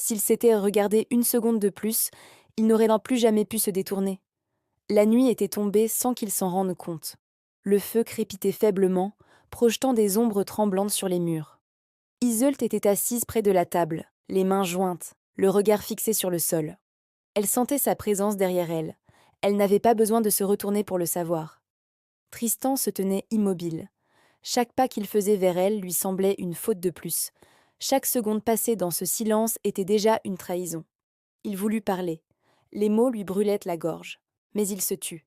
S'il s'était regardé une seconde de plus, il n'aurait plus jamais pu se détourner. La nuit était tombée sans qu'il s'en rende compte. Le feu crépitait faiblement, projetant des ombres tremblantes sur les murs. Iseult était assise près de la table, les mains jointes, le regard fixé sur le sol. Elle sentait sa présence derrière elle. Elle n'avait pas besoin de se retourner pour le savoir. Tristan se tenait immobile. Chaque pas qu'il faisait vers elle lui semblait une faute de plus. Chaque seconde passée dans ce silence était déjà une trahison. Il voulut parler. Les mots lui brûlaient la gorge. Mais il se tut.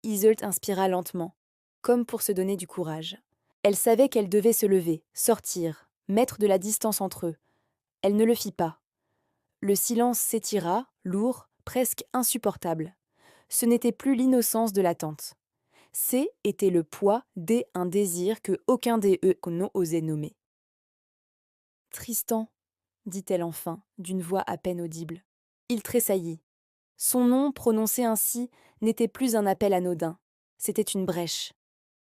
Iseult inspira lentement, comme pour se donner du courage. Elle savait qu'elle devait se lever, sortir, mettre de la distance entre eux. Elle ne le fit pas. Le silence s'étira, lourd, presque insupportable. Ce n'était plus l'innocence de l'attente. C'est était le poids un désir que aucun des eux n'osait nommer. Tristan, dit-elle enfin, d'une voix à peine audible. Il tressaillit. Son nom, prononcé ainsi, n'était plus un appel anodin. C'était une brèche.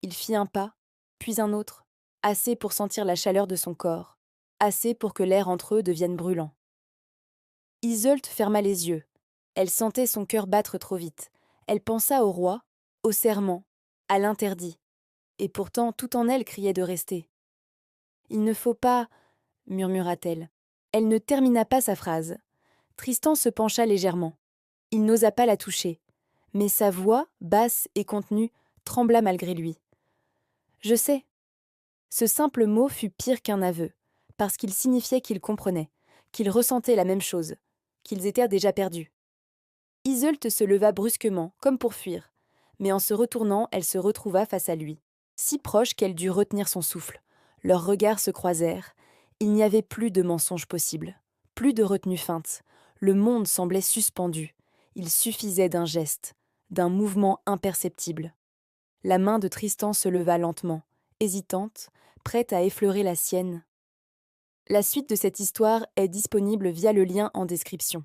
Il fit un pas, puis un autre, assez pour sentir la chaleur de son corps, assez pour que l'air entre eux devienne brûlant. Iseult ferma les yeux. Elle sentait son cœur battre trop vite. Elle pensa au roi, au serment, à l'interdit. Et pourtant, tout en elle criait de rester. « Il ne faut pas… » murmura-t-elle. Elle ne termina pas sa phrase. Tristan se pencha légèrement. Il n'osa pas la toucher. Mais sa voix, basse et contenue, trembla malgré lui. « Je sais. » Ce simple mot fut pire qu'un aveu, parce qu'il signifiait qu'il comprenait, qu'il ressentait la même chose, qu'ils étaient déjà perdus. Iseult se leva brusquement, comme pour fuir, mais en se retournant, elle se retrouva face à lui, si proche qu'elle dut retenir son souffle. Leurs regards se croisèrent. Il n'y avait plus de mensonge possible, plus de retenue feinte. Le monde semblait suspendu. Il suffisait d'un geste, d'un mouvement imperceptible. La main de Tristan se leva lentement, hésitante, prête à effleurer la sienne. La suite de cette histoire est disponible via le lien en description.